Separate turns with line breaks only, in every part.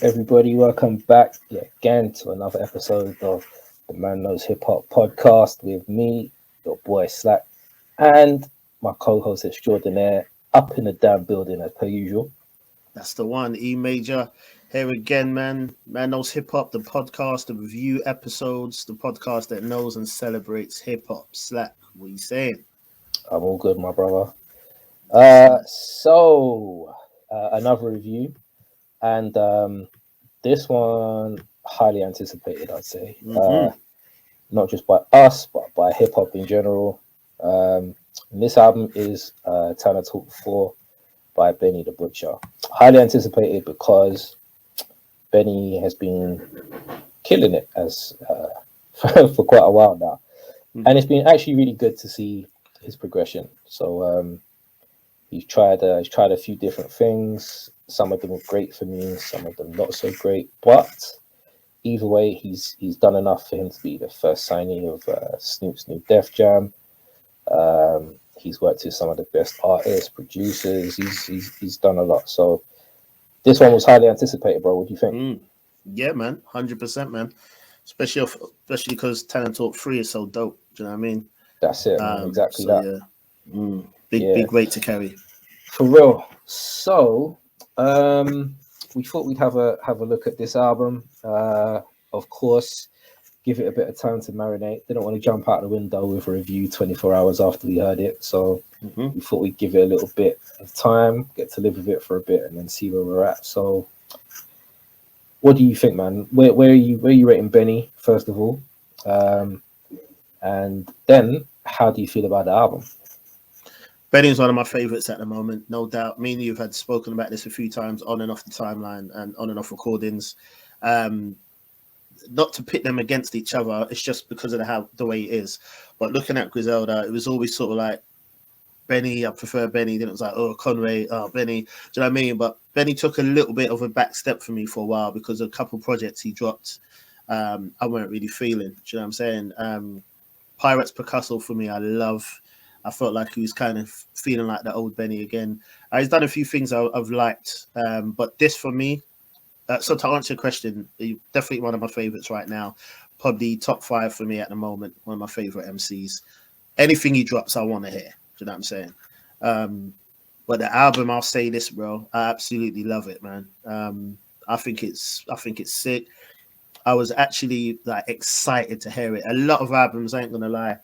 everybody? Welcome back yet again to another episode of the Man Knows Hip Hop podcast with me, your boy Slack, and my co-host extraordinaire up in the damn building as per usual.
That's the one, E Major. Here again, man. Man Knows Hip Hop, the podcast, the review episodes, the podcast that knows and celebrates hip hop. Slack, what you saying?
I'm all good, my brother. Another review, and this one highly anticipated, I'd say. Not just by us, but by hip hop in general. This album is Tana Talk 4 by Benny the Butcher. Highly anticipated because Benny has been killing it as for quite a while now, and it's been actually really good to see his progression. So he's tried a few different things. Some of them were great for me, some of them not so great. But either way, he's done enough for him to be the first signee of Snoop's new Def Jam. He's worked with some of the best artists, producers. He's done a lot. So this one was highly anticipated, bro. What do you think?
Yeah, man, 100%, man. Especially because Tana Talk 3 is so dope. Do you know what I mean?
That's it, man. Exactly that.
Yeah. Big weight to carry.
For real. So we thought we'd have a look at this album. Of course, give it a bit of time to marinate. Didn't want to jump out the window with a review 24 hours after we heard it. So we thought we'd give it a little bit of time, get to live with it for a bit, and then see where we're at. So what do you think, man? Where are you rating Benny, first of all? And then how do you feel about the album?
Benny is one of my favorites at the moment, no doubt. Me and you have spoken about this a few times on and off the timeline and on and off recordings. Not to pit them against each other, it's just because of the way it is. But looking at Griselda, it was always sort of like Benny, I prefer Benny. Then it was like, oh, Conway, oh, Benny. Do you know what I mean? But Benny took a little bit of a back step for me for a while because a couple projects he dropped, I weren't really feeling. Do you know what I'm saying? Pirates Picasso for me, I felt like he was kind of feeling like the old Benny again. He's done a few things I've liked, but this for me, so to answer your question, definitely one of my favorites right now. Probably top 5 for me at the moment. One of my favorite MCs. Anything he drops, I want to hear. Do you know what I'm saying? But the album, I'll say this, bro. I absolutely love it, man. I think it's sick. I was actually like excited to hear it. A lot of albums, I ain't gonna lie.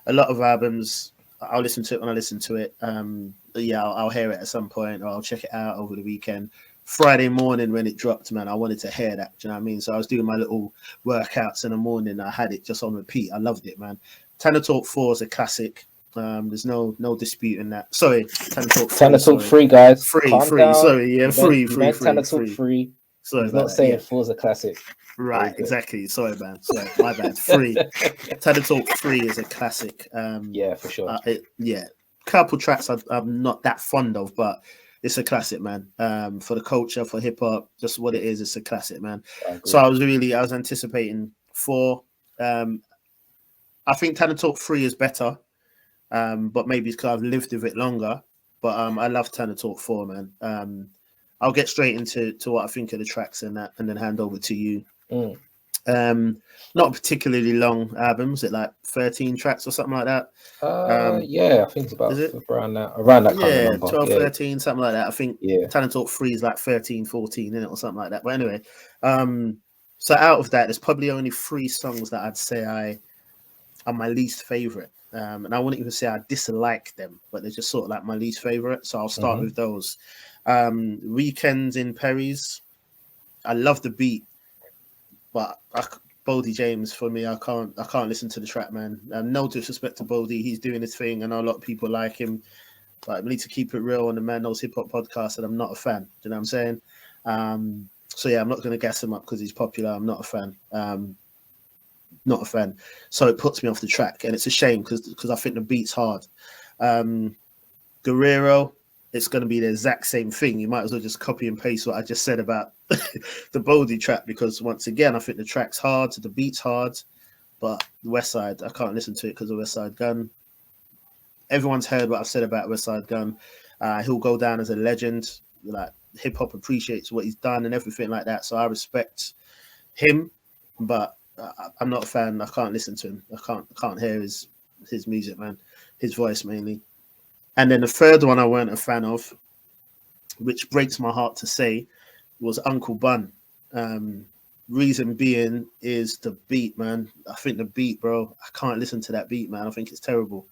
A lot of albums, I'll listen to it when I listen to it. I'll hear it at some point, or I'll check it out over the weekend. Friday morning when it dropped, man, I wanted to hear that. Do you know what I mean? So I was doing my little workouts in the morning. I had it just on repeat. I loved it, man. Tana Talk 4 is a classic. There's no disputing that. Sorry, Tana Talk 3.
Tana Talk 3, guys.
Free.
Down.
Sorry, yeah, free.
Tana Talk 3.
Sorry,
he's not saying 4 is a classic.
Right, exactly. Sorry, man. Sorry, my bad. 3. Tana Talk 3 is a classic.
Yeah, for sure.
Couple tracks I'm not that fond of, but it's a classic, man. For the culture, for hip hop, just what it is, it's a classic, man. So I was anticipating 4. I think Tana Talk 3 is better, but maybe it's because I've lived with it longer. But I love Tana Talk 4, man. I'll get straight into what I think of the tracks and that, and then hand over to you. Not a particularly long album. Is it like 13 tracks or something like that?
Yeah, I think it's about around that kind of number.
12, 13, something like that. I think Tana Talk 3 is like 13, 14 in it or something like that. But anyway, so out of that, there's probably only 3 songs that I'd say are my least favorite. And I wouldn't even say I dislike them, but they're just sort of like my least favorite. So I'll start with those. Weekends in Perry's. I love the beat, but Bodie James, for me, I can't listen to the track, man. No disrespect to Bodie, he's doing his thing. I know a lot of people like him, but we need to keep it real on the Man Knows Hip Hop podcast, and I'm not a fan. Do you know what I'm saying? So yeah, I'm not going to gas him up because he's popular. I'm not a fan. Not a fan. So it puts me off the track, and it's a shame because I think the beat's hard. Guerrero, it's going to be the exact same thing. You might as well just copy and paste what I just said about the Bodie track, because once again, I think the track's hard, the beat's hard, but the West Side, I can't listen to it because of West Side Gun. Everyone's heard what I've said about West Side Gun. He'll go down as a legend. Like, hip hop appreciates what he's done and everything like that. So I respect him, but I'm not a fan. I can't listen to him. I can't hear his music, man. His voice mainly. And then the third one I weren't a fan of, which breaks my heart to say, was Uncle Bun. Reason being is the beat, man. I think the beat, bro, I can't listen to that beat, man. I think it's terrible.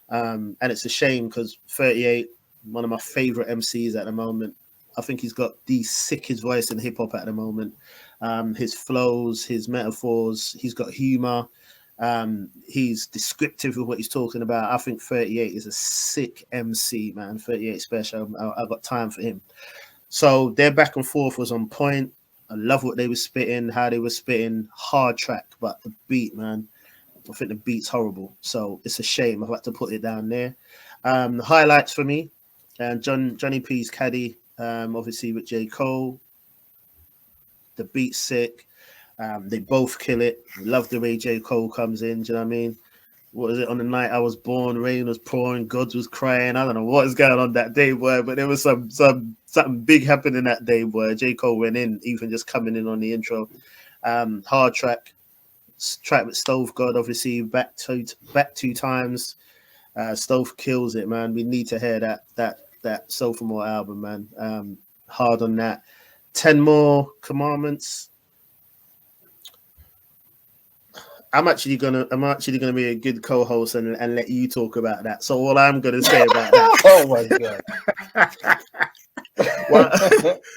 And it's a shame because 38, one of my favorite MCs at the moment. I think he's got the sickest voice in hip hop at the moment. His flows, his metaphors, he's got humor. He's descriptive of what he's talking about. I think 38 is a sick MC, man. 38 special. I got time for him. So their back and forth was on point. I love what they were spitting, how they were spitting. Hard track, but the beat, man, I think the beat's horrible. So it's a shame. I've had to put it down there. Highlights for me, and Johnny P's Caddy, obviously with J. Cole. The beat's sick. They both kill it. Love the way J. Cole comes in. Do you know what I mean? What was it? On the night I was born, rain was pouring, God was crying. I don't know what is going on that day, boy, but there was something big happening that day, boy. J. Cole went in, even just coming in on the intro. Hard track with Stove God, obviously back two times. Stove kills it, man. We need to hear that Sophomore album, man. Hard on that. 10 More Commandments. I'm actually gonna be a good co-host and let you talk about that. So all I'm gonna say about that.
Oh my
god.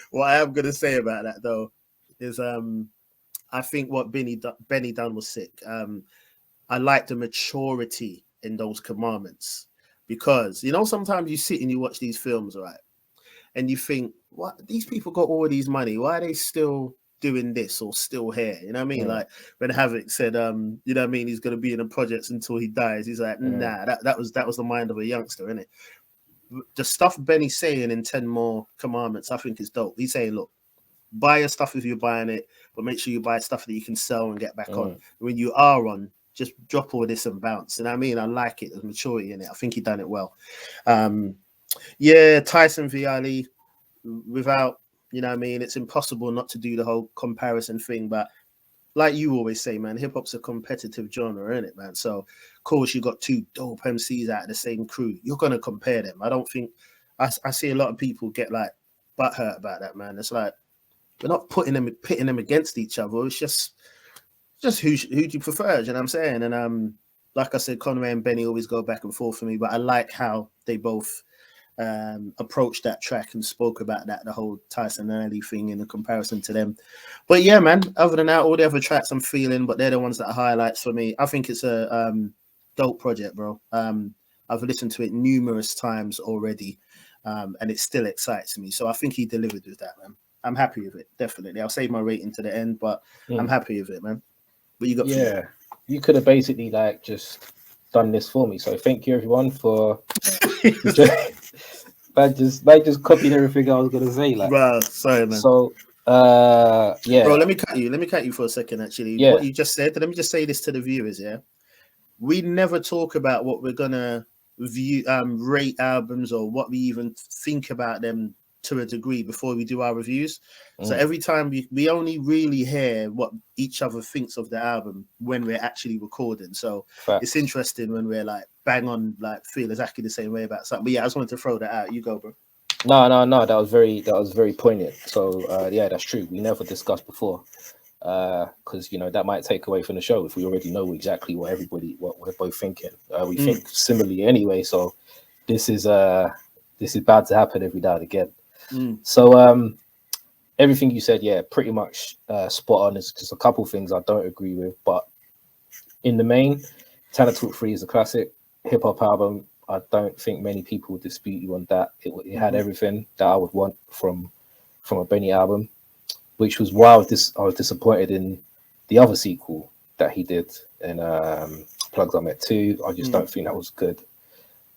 What I am gonna say about that though is I think what Benny done was sick. I like the maturity in those commandments because sometimes you sit and you watch these films, right, and you think, what, these people got all these money, why are they still doing this or still here? You know what I mean? Yeah. Like when Havoc said, you know what I mean, he's gonna be in the projects until he dies. He's like, nah, that was the mind of a youngster, innit? The stuff Benny's saying in 10 More Commandments, I think is dope. He's saying, look, buy your stuff if you're buying it, but make sure you buy stuff that you can sell and get back on. When you are on, just drop all this and bounce. You know what I mean? I like it. There's maturity in it. I think he done it well. Yeah, Tyson v. Ali, without, you know what I mean, it's impossible not to do the whole comparison thing. But like you always say, man, hip hop's a competitive genre, isn't it, man? So, of course, you got two dope MCs out of the same crew. You're going to compare them. I don't think, I see a lot of people get like butthurt about that, man. It's like, we're not pitting them against each other. It's just who do you prefer? You know what I'm saying? And like I said, Conway and Benny always go back and forth for me, but I like how they both approached that track and spoke about that, the whole Tyson and Ali thing in a comparison to them. But yeah, man, other than that, all the other tracks I'm feeling, but they're the ones that are highlights for me. I think it's a dope project, bro. I've listened to it numerous times already, and it still excites me. So I think he delivered with that, man. I'm happy with it, definitely. I'll save my rating to the end, but I'm happy with it, man. What you got?
Yeah, you could have basically like just done this for me. So thank you everyone for. I just copied everything I was gonna say. Like,
bro, sorry, man.
So, yeah,
bro, let me cut you for a second. Actually,
yeah.
What you just said. Let me just say this to the viewers. Yeah, we never talk about what we're gonna view, rate albums, or what we even think about them to a degree before we do our reviews. So every time we only really hear what each other thinks of the album when we're actually recording. So It's interesting when we're like bang on, like feel exactly the same way about something. But yeah, I just wanted to throw that out. You go, bro.
No, that was very poignant. So yeah, that's true. We never discussed before. Because that might take away from the show if we already know exactly what we're both thinking. We think similarly anyway, so this is bound to happen every now and again. So everything you said, yeah, pretty much spot on. There's just a couple things I don't agree with, but in the main, Tana Talk 3 is a classic hip hop album. I don't think many people would dispute you on that. It had everything that I would want from a Benny album, which was why I was disappointed in the other sequel that he did in Plugs I Met 2. I just don't think that was good.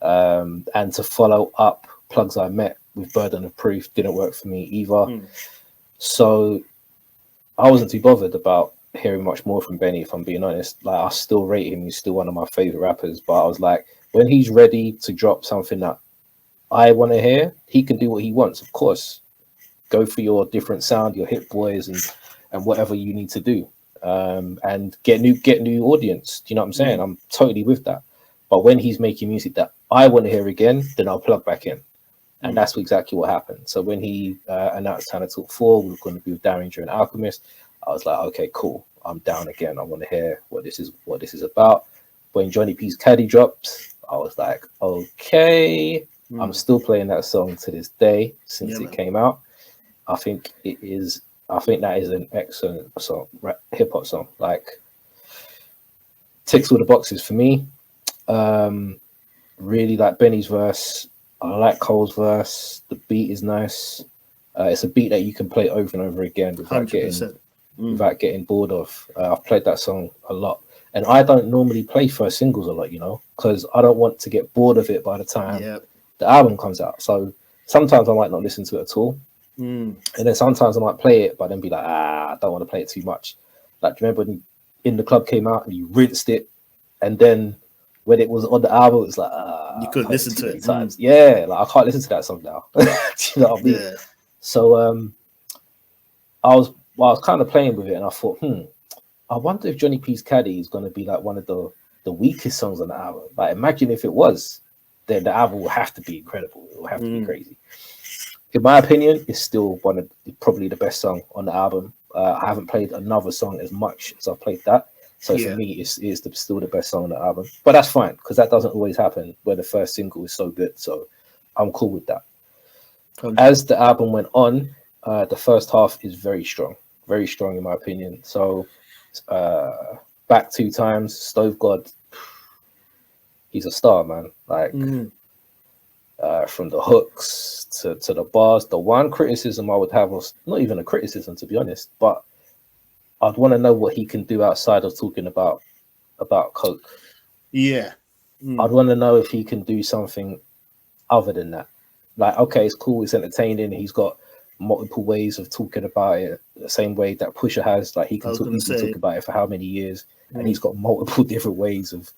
And to follow up Plugs I Met with Burden of Proof didn't work for me either. So I wasn't too bothered about hearing much more from Benny, if I'm being honest. Like, I still rate him. He's still one of my favorite rappers, but I was like, when he's ready to drop something that I want to hear, he can do what he wants, of course. go for your different sound, your hit boys, and whatever you need to do, and get new audience. Do you know what I'm saying? I'm totally with that. But when he's making music that I want to hear again, then I'll plug back in. And that's exactly what happened. So when he announced Tana Talk 4, we were going to be with Danger and Alchemist, I was like, okay, cool. I'm down again. I want to hear what this is about. When Johnny P's Caddy dropped, I was like, okay. I'm still playing that song to this day since it came out. I think that is an excellent song, hip hop song. Like, ticks all the boxes for me. Really like Benny's verse. I like Cole's verse. The beat is nice. It's a beat that you can play over and over again without getting bored of. I've played that song a lot, and I don't normally play first singles a lot, because I don't want to get bored of it by the time the album comes out. So sometimes I might not listen to it at all, and then sometimes I might play it, but then be like, I don't want to play it too much. Like, do you remember when In the Club came out and you rinsed it, and then when it was on the album, it was like,
you couldn't listen to it
times. Yeah, like I can't listen to that song now. Do you know what I mean?
Yeah.
So I was kind of playing with it, and I thought, I wonder if Johnny P's Caddy is going to be like one of the weakest songs on the album. Like, imagine if it was, then the album will have to be incredible. It will have to be crazy. In my opinion, it's still probably the best song on the album. I haven't played another song as much as I've played that. So for me, it's still the best song on the album. But that's fine, because that doesn't always happen where the first single is so good. So I'm cool with that. As the album went on, the first half is very strong in my opinion. So Back 2 Times, Stove God, he's a star, man. Like, from the hooks to the bars. The one criticism I would have was not even a criticism, to be honest, but I'd want to know what he can do outside of talking about coke.
Yeah.
I'd want to know if he can do something other than that. Like, okay, it's cool, it's entertaining, he's got multiple ways of talking about it, the same way that Pusha has. Like, he can talk about it for how many years, and he's got multiple different ways of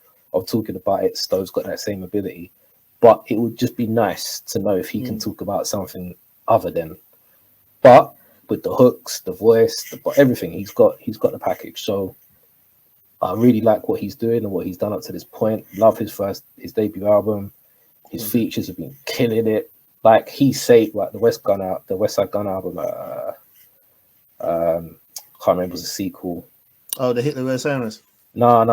talking about it. Stove's got that same ability. But it would just be nice to know if he can talk about something other than. But with the hooks, the voice, everything, he's got the package. So I really like what he's doing and what he's done up to this point. Love his debut album. His features have been killing it. Like, he saved the West Side Gun album. Can't remember, was a sequel.
Oh, the Hitler Wears Hammers.
No,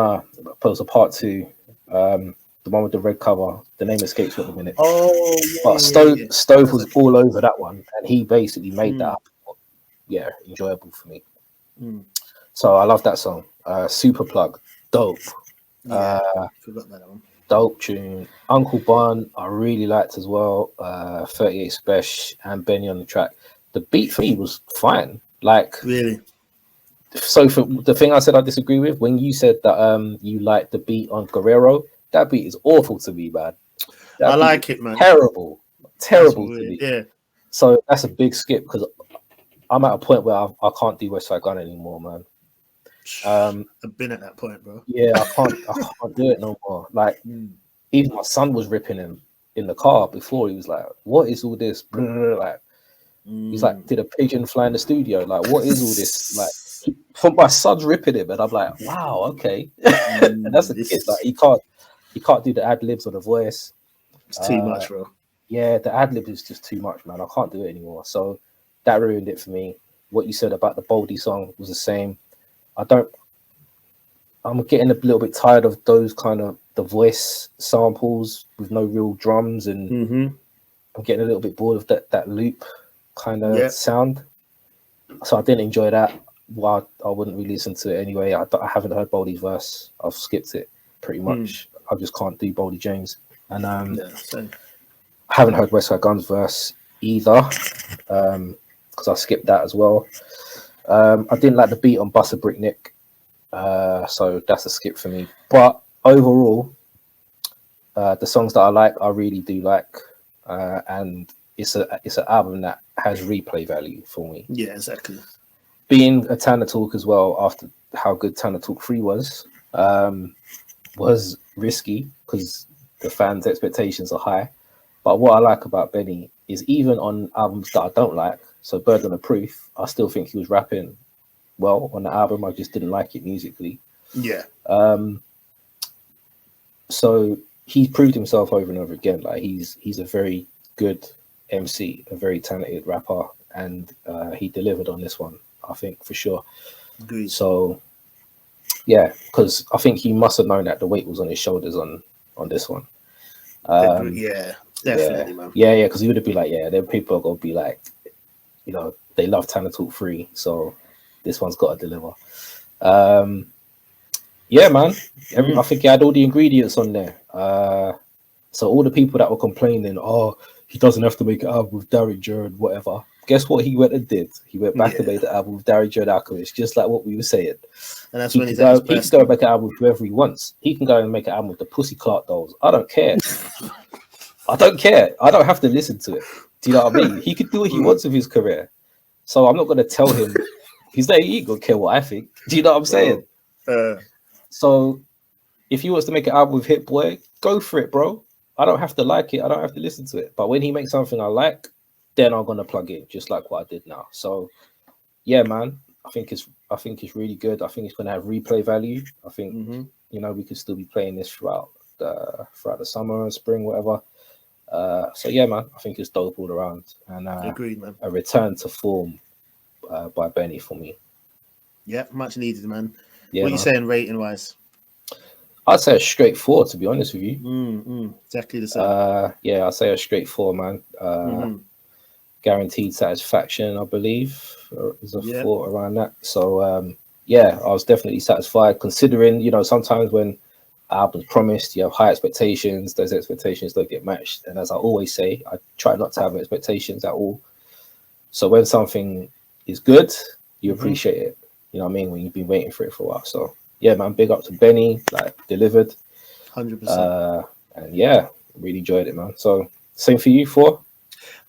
but it was a part 2. The one with the red cover. The name escapes me at the minute.
Oh, yeah.
But Stove was all over that one, and he basically made that, enjoyable for me. So I love that song. Super Plug, dope.
Forgot that one.
Dope tune. Uncle Bun, I really liked as well. 38 Special and Benny on the track. The beat for me was fine. Like,
really.
So for the thing I said I disagree with, when you said that you like the beat on Guerrero, that beat is awful to me, man.
I like it, man.
Terrible to me.
Yeah.
So that's a big skip, because I'm at a point where I can't do West Side Gun anymore, man.
I've been at that point, bro.
Yeah, I can't do it no more. Like, even my son was ripping him in the car before. He was like, "What is all this?" Like, he's like, "Did a pigeon fly in the studio?" Like, what is all this? Like, from my son's ripping him, and I'm like, "Wow, okay." And that's the kid. Like, he can't do the ad libs or the voice.
It's too much, bro.
Yeah, the ad lib is just too much, man. I can't do it anymore. So that ruined it for me. What you said about the Boldy song was the same. I'm getting a little bit tired of those kind of the voice samples with no real drums, and I'm getting a little bit bored of that loop kind of sound. So I didn't enjoy that. Well, I wouldn't really listen to it anyway. I haven't heard Boldy's verse. I've skipped it pretty much. I just can't do Boldy James. And I haven't heard West Side Gun's verse either, because I skipped that as well. I didn't like the beat on Buster Brick Nick, so that's a skip for me. But overall, the songs that I like, I really do like, and it's an album that has replay value for me.
Yeah, exactly.
Being a Tana Talk as well, after how good Tana Talk 3 was risky, because the fans' expectations are high. But what I like about Benny is, even on albums that I don't like, So Burden of Proof, I still think he was rapping well on the album. I just didn't like it musically.
Yeah.
So he's proved himself over and over again. Like he's a very good MC, a very talented rapper, and he delivered on this one, I think, for sure.
Agreed.
So yeah, because I think he must have known that the weight was on his shoulders on this one.
Yeah, definitely, man.
Yeah, because he would have been like, yeah, then people are gonna be like, you know, they love Tana Talk 3, so this one's got to deliver. Yeah, man. I think he had all the ingredients on there. So all the people that were complaining, oh, he doesn't have to make an album with Derek Jared, whatever. Guess what he went and did? He went back and made the album with Derek Jared Alchemist, just like what we were saying.
And that's
he
when
can go and make an album with whoever he wants. He can go and make an album with the Pussy Clark Dolls. I don't care. I don't care. I don't have to listen to it. Do you know what I mean? He could do what he wants with his career. So I'm not going to tell him. He ain't going to care what I think. Do you know what I'm saying? So if he wants to make an album with Hit Boy, go for it, bro. I don't have to like it. I don't have to listen to it. But when he makes something I like, then I'm gonna plug in, just like what I did now. So yeah, man, I think it's really good. I think it's gonna have replay value. I think you know, we could still be playing this throughout the summer and spring, whatever. So yeah, man, I think it's dope all around. And
agreed, man.
A return to form by Benny for me.
Yeah, much needed, man.
Yeah,
what are you saying rating wise?
I'd say a straight 4, to be honest with you.
Exactly the same.
Yeah, I'd say a straight 4, man. Guaranteed satisfaction, I believe, is a 4 around that. So yeah, I was definitely satisfied, considering, you know, sometimes when albums promised, you have high expectations, those expectations don't get matched. And as I always say, I try not to have expectations at all. So when something is good, you appreciate it. You know what I mean? When you've been waiting for it for a while. So yeah, man, big up to Benny, like delivered.
100%.
And yeah, really enjoyed it, man. So same for you, 4?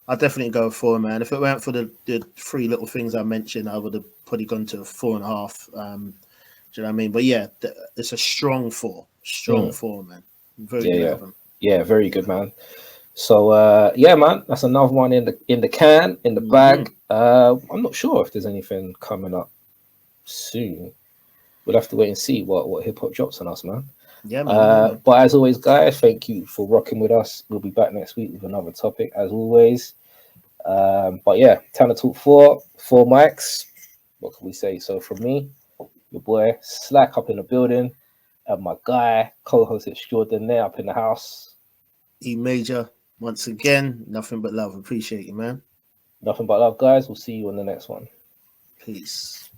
I'd definitely go 4, man. If it weren't for the 3 little things I mentioned, I would have probably gone to a 4.5. Do you know what I mean? But yeah, it's a strong 4. Strong 4, man. Very good album. Yeah,
very good, man. So yeah, man, that's another one in the bag. I'm not sure if there's anything coming up soon. We'll have to wait and see what hip hop drops on us, man.
Yeah, man.
But as always, guys, thank you for rocking with us. We'll be back next week with another topic, as always. But yeah, Tana Talk 4 mics. What can we say? So from me, your boy Slack up in the building, and my guy, co-host extraordinaire up in the house.
E Major, once again, nothing but love. Appreciate you, man.
Nothing but love, guys. We'll see you on the next one.
Peace.